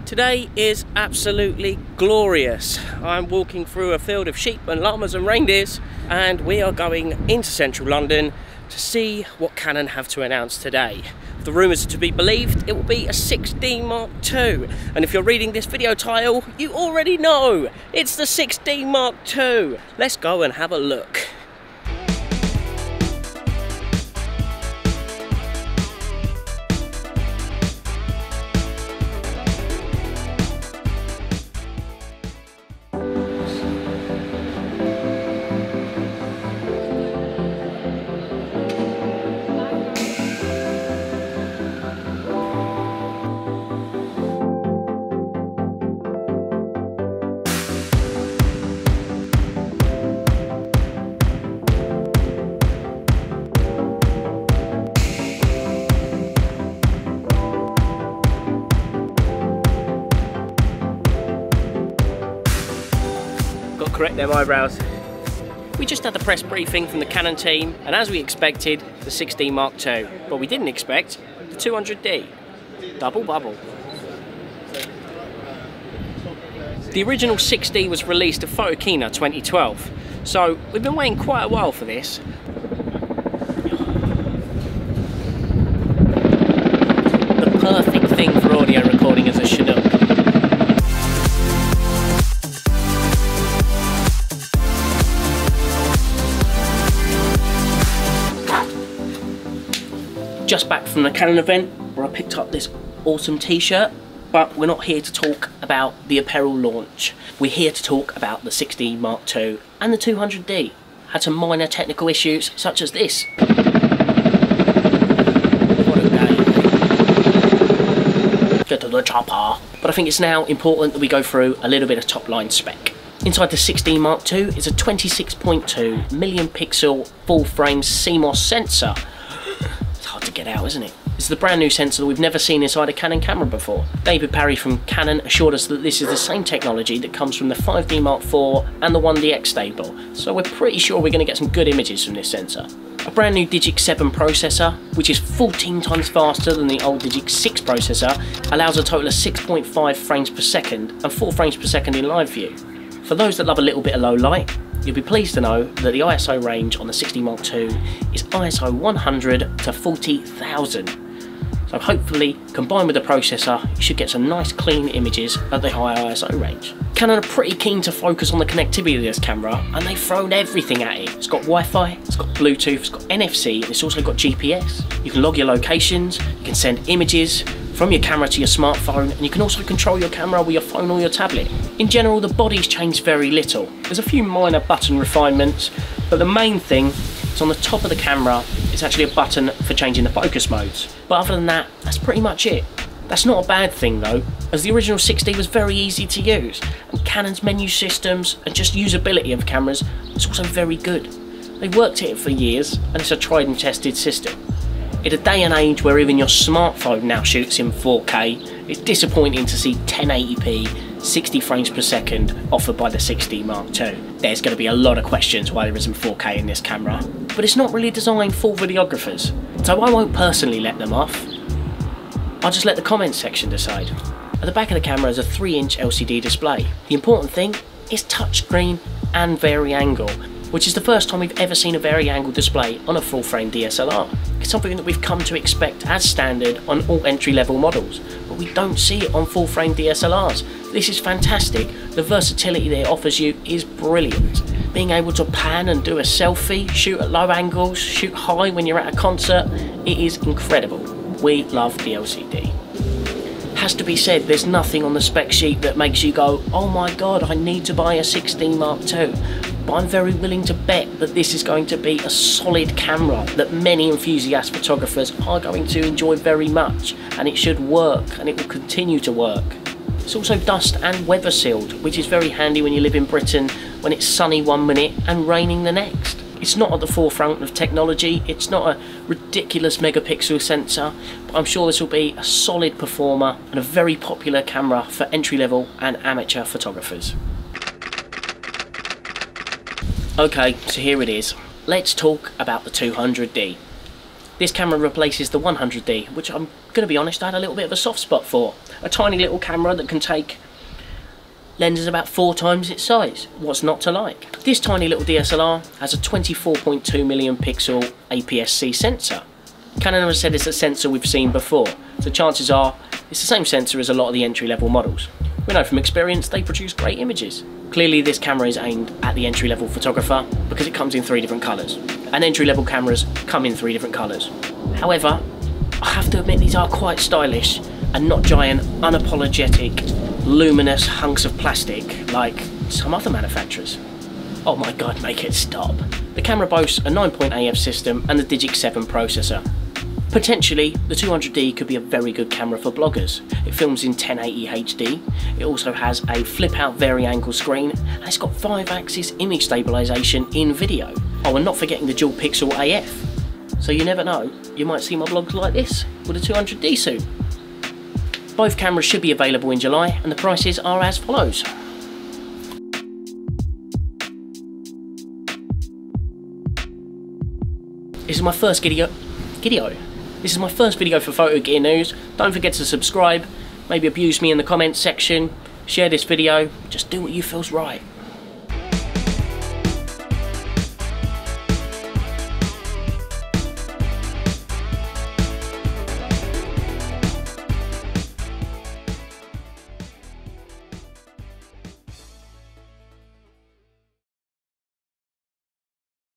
Today is absolutely glorious. I'm walking through a field of sheep and llamas and reindeers, and we are going into central London to see what Canon have to announce today. If the rumours are to be believed, it will be a 6D Mark II, and if you're reading this video title, you already know it's the 6D Mark II. Let's go and have a look. Correct them eyebrows. We just had the press briefing from the Canon team, and as we expected, the 6D Mark II, but we didn't expect the 200D. Double bubble. The original 6D was released at Photokina 2012, so we've been waiting quite a while for this. The perfect thing for audio recording as a Chinook. Just back from the Canon event where I picked up this awesome t-shirt, but we're not here to talk about the apparel launch. We're here to talk about the 6D Mark II and the 200D. Had some minor technical issues such as this. What a day. Get to the chopper. But I think it's now important that we go through a little bit of top line spec. Inside the 6D Mark II is a 26.2 million pixel full frame CMOS sensor. To get out, isn't it? This is the brand new sensor that we've never seen inside a Canon camera before. David Parry from Canon assured us that this is the same technology that comes from the 5D Mark IV and the 1DX stable, so we're pretty sure we're going to get some good images from this sensor. A brand new Digic 7 processor, which is 14 times faster than the old Digic 6 processor, allows a total of 6.5 frames per second and 4 frames per second in live view. For those that love a little bit of low light, you'll be pleased to know that the ISO range on the 6D Mark II is ISO 100 to 40,000. So hopefully, combined with the processor, you should get some nice clean images at the high ISO range. Canon are pretty keen to focus on the connectivity of this camera, and they've thrown everything at it. It's got Wi-Fi, it's got Bluetooth, it's got NFC, and it's also got GPS. You can log your locations, you can send images from your camera to your smartphone, and you can also control your camera with your phone or your tablet. In general, the body's changed very little. There's a few minor button refinements, but the main thing is on the top of the camera, it's actually a button for changing the focus modes. But other than that, that's pretty much it. That's not a bad thing though, as the original 6D was very easy to use, and Canon's menu systems and just usability of cameras is also very good. They've worked at it for years, and it's a tried and tested system. In a day and age where even your smartphone now shoots in 4K, it's disappointing to see 1080p, 60 frames per second offered by the 6D Mark II. There's going to be a lot of questions why there isn't 4K in this camera, but it's not really designed for videographers, so I won't personally let them off. I'll just let the comments section decide. At the back of the camera is a 3-inch LCD display. The important thing is touchscreen and vari-angle, which is the first time we've ever seen a vari-angle display on a full-frame DSLR. It's something that we've come to expect as standard on all entry-level models, but we don't see it on full-frame DSLRs. This is fantastic. The versatility that it offers you is brilliant. Being able to pan and do a selfie, shoot at low angles, shoot high when you're at a concert, it is incredible. We love the LCD. Has to be said, there's nothing on the spec sheet that makes you go, oh my god, I need to buy a 6D Mark II. But I'm very willing to bet that this is going to be a solid camera that many enthusiast photographers are going to enjoy very much, and it should work, and it will continue to work. It's also dust and weather sealed, which is very handy when you live in Britain when it's sunny one minute and raining the next. It's not at the forefront of technology, it's not a ridiculous megapixel sensor, but I'm sure this will be a solid performer and a very popular camera for entry-level and amateur photographers. Okay, so here it is. Let's talk about the 200D. This camera replaces the 100D, which I'm going to be honest, I had a little bit of a soft spot for. A tiny little camera that can take lenses about 4 times its size. What's not to like? This tiny little DSLR has a 24.2 million pixel APS-C sensor. Canon has said it's a sensor we've seen before, so chances are it's the same sensor as a lot of the entry-level models. We know from experience they produce great images. Clearly this camera is aimed at the entry-level photographer because it comes in 3 different colours, and entry-level cameras come in 3 different colours. However, I have to admit these are quite stylish and not giant, unapologetic, luminous hunks of plastic like some other manufacturers. Oh my god, make it stop. The camera boasts a 9-point AF system and the Digic 7 processor. Potentially, the 200D could be a very good camera for bloggers. It films in 1080 HD, it also has a flip-out vari-angle screen, and it's got 5-axis image stabilisation in video. Oh, and not forgetting the dual pixel AF. So you never know, you might see my vlogs like this with a 200D suit. Both cameras should be available in July, and the prices are as follows. This is my first video. This is my first video for Photo Gear News. Don't forget to subscribe, maybe abuse me in the comments section, share this video, just do what you feel's right.